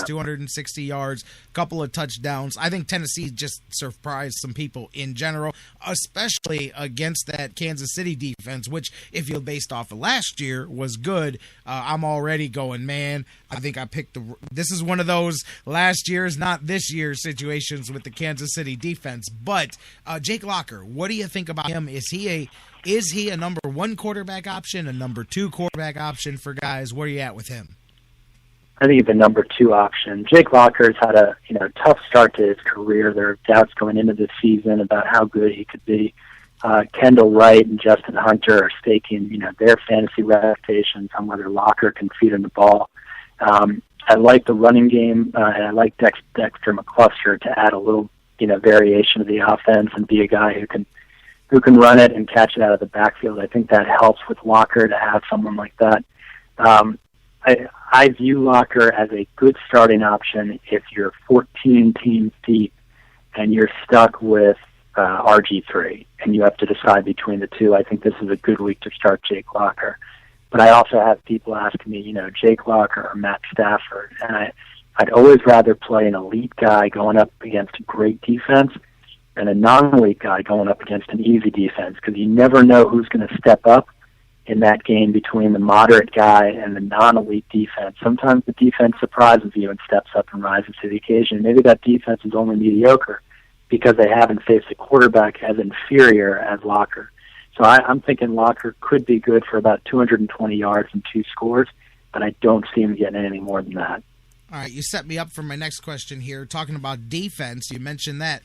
points, 260 yards, couple of touchdowns. I think Tennessee just surprised some people in general, especially against that Kansas City defense, which, if you based off of last year, was good. I'm already going, man, I think I picked this is one of those last year's, not this year's situations with the Kansas City defense. But Jake Locker, what do you think about him? Is he a number one quarterback option, a number two quarterback option for guys? Where are you at with him? I think he's a number two option. Jake Locker's had a tough start to his career. There are doubts going into this season about how good he could be. Kendall Wright and Justin Hunter are staking their fantasy reputations on whether Locker can feed him the ball. I like the running game, and I like Dexter McCluster to add a little variation of the offense and be a guy who can run it and catch it out of the backfield. I think that helps with Locker to have someone like that. I view Locker as a good starting option if you're 14 teams deep and you're stuck with RG3 and you have to decide between the two. I think this is a good week to start Jake Locker. But I also have people asking me, Jake Locker or Matt Stafford, and I'd always rather play an elite guy going up against a great defense than a non-elite guy going up against an easy defense, because you never know who's going to step up in that game between the moderate guy and the non-elite defense. Sometimes the defense surprises you and steps up and rises to the occasion. Maybe that defense is only mediocre because they haven't faced a quarterback as inferior as Locker. So I'm thinking Locker could be good for about 220 yards and 2 scores, but I don't see him getting any more than that. All right, you set me up for my next question here. Talking about defense, you mentioned that.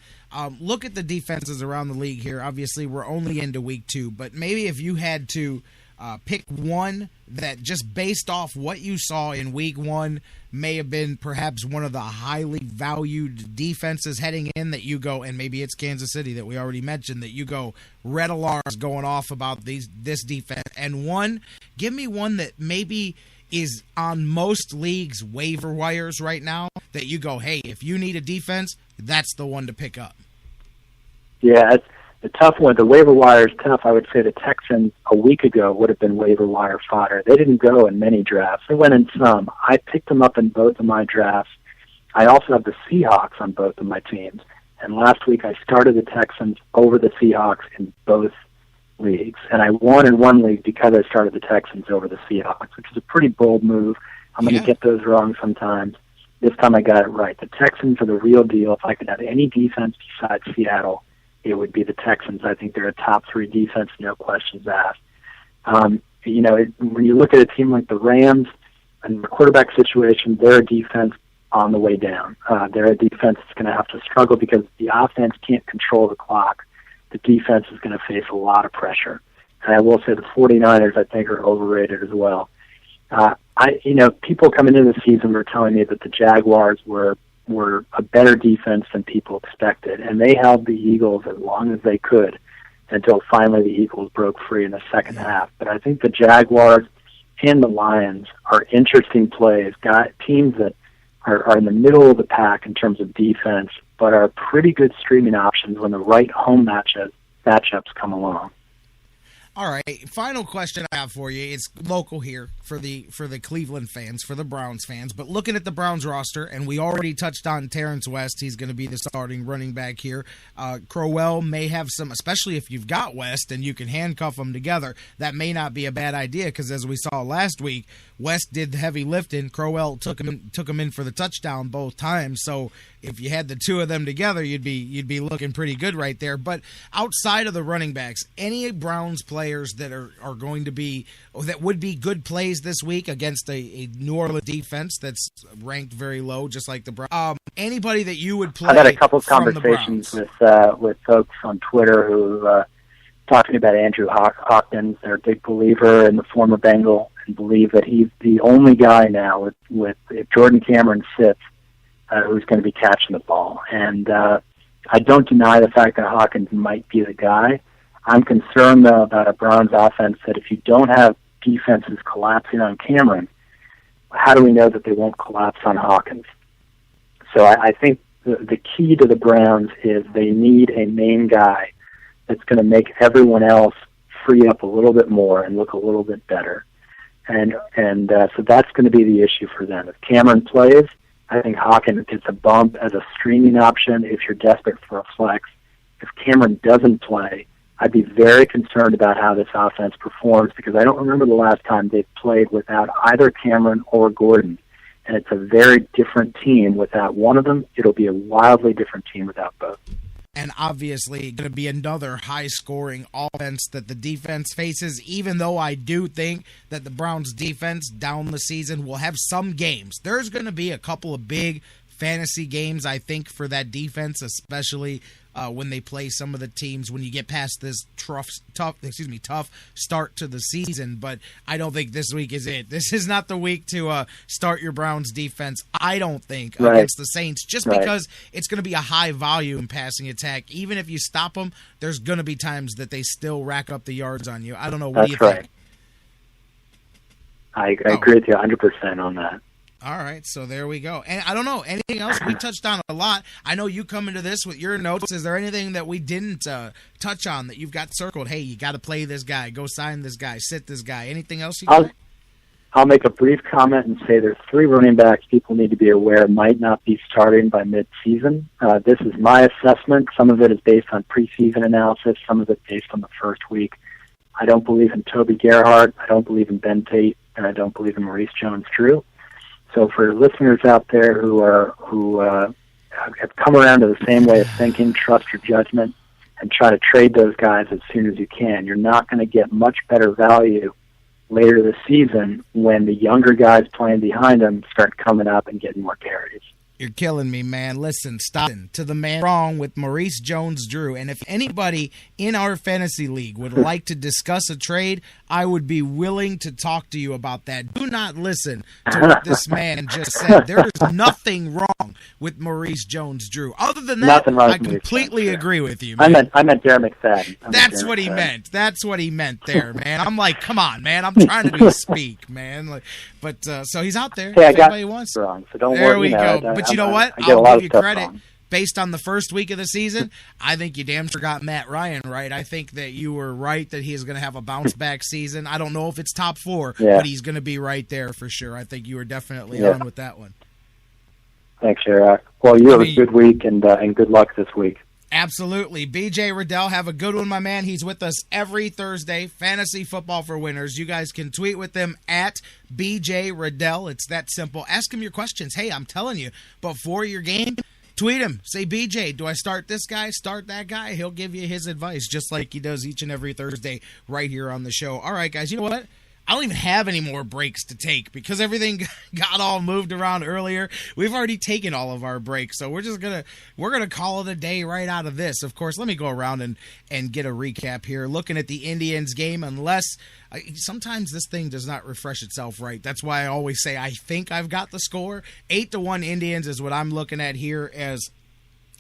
Look at the defenses around the league here. Obviously, we're only into week 2, but maybe if you had to pick one that just based off what you saw in week 1 may have been perhaps one of the highly valued defenses heading in, that you go, and maybe it's Kansas City that we already mentioned, that you go red alarms going off about this defense. And give me one that maybe is on most leagues' waiver wires right now that you go, hey, if you need a defense, that's the one to pick up. Yeah, it's a tough one. The waiver wire is tough. I would say the Texans a week ago would have been waiver wire fodder. They didn't go in many drafts. They went in some. I picked them up in both of my drafts. I also have the Seahawks on both of my teams. And last week I started the Texans over the Seahawks in both leagues. And I won in one league because I started the Texans over the Seahawks, which is a pretty bold move. I'm going to get those wrong sometimes. This time I got it right. The Texans are the real deal. If I could have any defense besides Seattle, it would be the Texans. I think they're a top 3 defense, no questions asked. When you look at a team like the Rams and the quarterback situation, they're a defense on the way down. They're a defense that's going to have to struggle because the offense can't control the clock. The defense is going to face a lot of pressure. And I will say the 49ers, I think, are overrated as well. People coming into the season were telling me that the Jaguars were a better defense than people expected, and they held the Eagles as long as they could until finally the Eagles broke free in the second half. But I think the Jaguars and the Lions are interesting plays, teams that are in the middle of the pack in terms of defense, but are pretty good streaming options when the right home matchups come along. All right, final question I have for you. It's local here for the Cleveland fans, for the Browns fans. But looking at the Browns roster, and we already touched on Terrence West. He's going to be the starting running back here. Crowell may have some, especially if you've got West and you can handcuff them together. That may not be a bad idea because, as we saw last week, West did the heavy lifting. Crowell took him in for the touchdown both times. So if you had the two of them together, you'd be looking pretty good right there. But outside of the running backs, any Browns players that are going to be, that would be good plays this week against a New Orleans defense that's ranked very low, just like the Browns. Anybody that you would play? I've had a couple of conversations with folks on Twitter who talking about Andrew Hopkins. They're a big believer in the former Bengal and believe that he's the only guy now with if Jordan Cameron sits who's going to be catching the ball. And I don't deny the fact that Hopkins might be the guy. I'm concerned, though, about a Browns offense that if you don't have defenses collapsing on Cameron, how do we know that they won't collapse on Hawkins? So I think the key to the Browns is they need a main guy that's going to make everyone else free up a little bit more and look a little bit better. And so that's going to be the issue for them. If Cameron plays, I think Hawkins gets a bump as a streaming option if you're desperate for a flex. If Cameron doesn't play, I'd be very concerned about how this offense performs because I don't remember the last time they've played without either Cameron or Gordon. And it's a very different team without one of them. It'll be a wildly different team without both. And obviously going to be another high-scoring offense that the defense faces, even though I do think that the Browns' defense down the season will have some games. There's going to be a couple of big fantasy games, I think, for that defense, especially when they play some of the teams when you get past this tough start to the season. But I don't think this week is it. This is not the week to start your Browns defense, I don't think, against the Saints, just because it's going to be a high volume passing attack. Even if you stop them, there's going to be times that they still rack up the yards on you. I don't know. What do you think? I agree with you 100% on that. All right, so there we go. And I don't know, anything else? We touched on a lot. I know you come into this with your notes. Is there anything that we didn't touch on that you've got circled? Hey, you got to play this guy, go sign this guy, sit this guy. Anything else you got? I'll make a brief comment and say there's 3 running backs people need to be aware might not be starting by mid-season. This is my assessment. Some of it is based on preseason analysis. Some of it based on the first week. I don't believe in Toby Gerhardt. I don't believe in Ben Tate. And I don't believe in Maurice Jones-Drew. So for listeners out there who have come around to the same way of thinking, trust your judgment, and try to trade those guys as soon as you can. You're not going to get much better value later this season when the younger guys playing behind them start coming up and getting more carries. You're killing me, man. Listen, stop to the man wrong with Maurice Jones-Drew. And if anybody in our fantasy league would like to discuss a trade, I would be willing to talk to you about that. Do not listen to what this man just said. There is nothing wrong with Maurice Jones-Drew. Other than that, I completely agree with you, man. I meant Darren McFadden. That's what he meant. That's what he meant there, man. I'm like, come on, man. I'm trying to speak, man. So he's out there. Hey, I got it wrong, so don't worry. There we go. But you know what? I'll give you credit. Based on the first week of the season, I think you damn sure got Matt Ryan right. I think that you were right that he is going to have a bounce-back season. I don't know if it's top 4, but he's going to be right there for sure. I think you were definitely on with that one. Thanks, Eric. Well, you have a good week, and good luck this week. Absolutely. BJ Rudell, have a good one, my man. He's with us every Thursday. Fantasy Football for Winners. You guys can tweet with him at BJ Rudell. It's that simple. Ask him your questions. Hey, I'm telling you, before your game, tweet him. Say, BJ, do I start this guy, start that guy? He'll give you his advice, just like he does each and every Thursday right here on the show. All right, guys, you know what? I don't even have any more breaks to take because everything got all moved around earlier. We've already taken all of our breaks, so we're gonna call it a day right out of this. Of course, let me go around and get a recap here. Looking at the Indians game, unless sometimes this thing does not refresh itself right. That's why I always say I think I've got the score. 8-1 Indians is what I'm looking at here as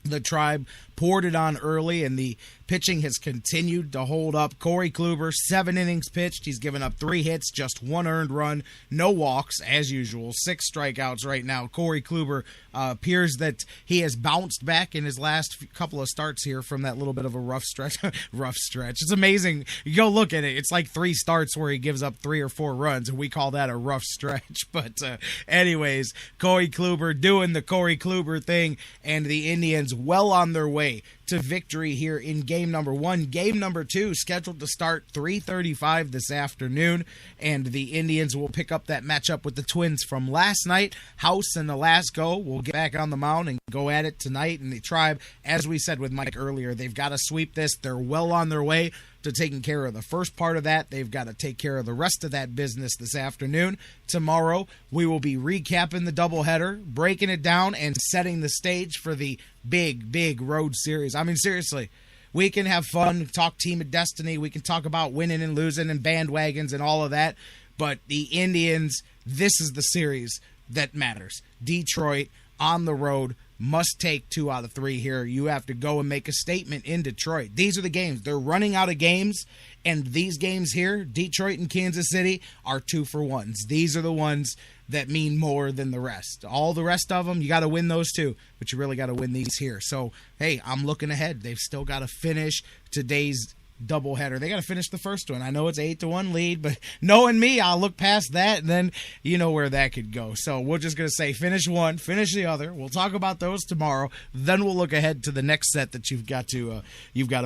the Tribe poured it on early, and the pitching has continued to hold up. Corey Kluber, 7 innings pitched. He's given up 3 hits, just 1 earned run, no walks, as usual. 6 strikeouts right now. Corey Kluber appears that he has bounced back in his last couple of starts here from that little bit of a rough stretch. It's amazing. You go look at it. It's like 3 starts where he gives up 3 or 4 runs, and we call that a rough stretch. But anyways, Corey Kluber doing the Corey Kluber thing, and the Indians well on their way to victory here in game number 1. Game number 2 scheduled to start 3:35 this afternoon, and the Indians will pick up that matchup with the Twins from last night. House and Alasko will get back on the mound and go at it tonight, and the Tribe, as we said with Mike earlier, they've got to sweep this. They're well on their way to taking care of the first part of that. They've got to take care of the rest of that business this afternoon. Tomorrow, we will be recapping the doubleheader, breaking it down, and setting the stage for the big road series. I mean, seriously, we can have fun, talk Team of Destiny. We can talk about winning and losing and bandwagons and all of that. But the Indians, this is the series that matters. Detroit on the road must take 2 out of 3 here. You have to go and make a statement in Detroit. These are the games. They're running out of games, and these games here, Detroit and Kansas City, are 2-for-1s. These are the ones that mean more than the rest. All the rest of them, you got to win those too, but you really got to win these here. So, hey, I'm looking ahead. They've still got to finish today's doubleheader. They got to finish the first one. I know it's 8-1 lead, but knowing me, I'll look past that, and then you know where that could go. So we're just going to say finish one, finish the other. We'll talk about those tomorrow. Then we'll look ahead to the next set that you've got to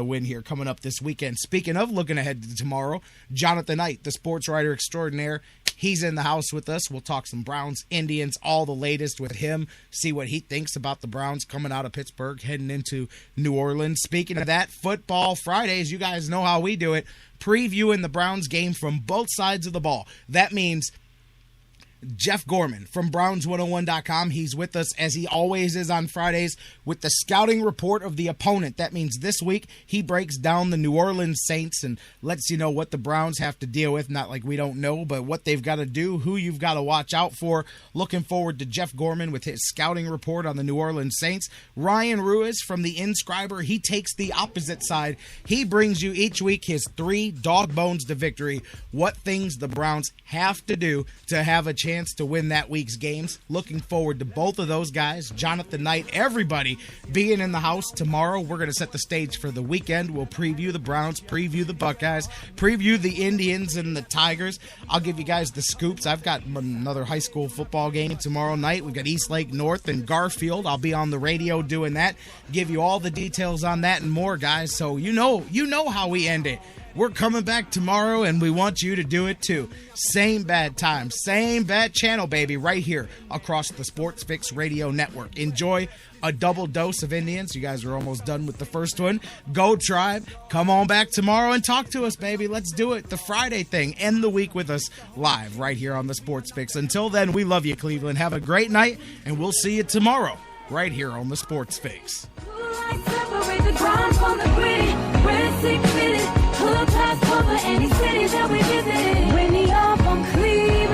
win here coming up this weekend. Speaking of looking ahead to tomorrow, Jonathan Knight, the sports writer extraordinaire, he's in the house with us. We'll talk some Browns, Indians, all the latest with him, see what he thinks about the Browns coming out of Pittsburgh, heading into New Orleans. Speaking of that, Football Fridays, you guys know how we do it, previewing the Browns game from both sides of the ball. That means Jeff Gorman from Browns101.com. He's with us as he always is on Fridays with the scouting report of the opponent. That means this week he breaks down the New Orleans Saints and lets you know what the Browns have to deal with. Not like we don't know, but what they've got to do, who you've got to watch out for. Looking forward to Jeff Gorman with his scouting report on the New Orleans Saints. Ryan Ruiz from the Inscriber, he takes the opposite side. He brings you each week his 3 dog bones to victory. What things the Browns have to do to have a chance to win that week's games. Looking forward to both of those guys, Jonathan Knight, everybody being in the house tomorrow. We're going to set the stage for the weekend. We'll preview the Browns, preview the Buckeyes, preview the Indians and the Tigers. I'll give you guys the scoops. I've got another high school football game tomorrow night. We've got Eastlake North and Garfield. I'll be on the radio doing that. Give you all the details on that and more, guys. So you know how we end it. We're coming back tomorrow, and we want you to do it too. Same bad time, same bad channel, baby, right here across the Sports Fix Radio Network. Enjoy a double dose of Indians. You guys are almost done with the first one. Go Tribe. Come on back tomorrow and talk to us, baby. Let's do it. The Friday thing. End the week with us live right here on the Sports Fix. Until then, we love you, Cleveland. Have a great night, and we'll see you tomorrow right here on the Sports Fix. Any city that we visit, when the up on Cleveland.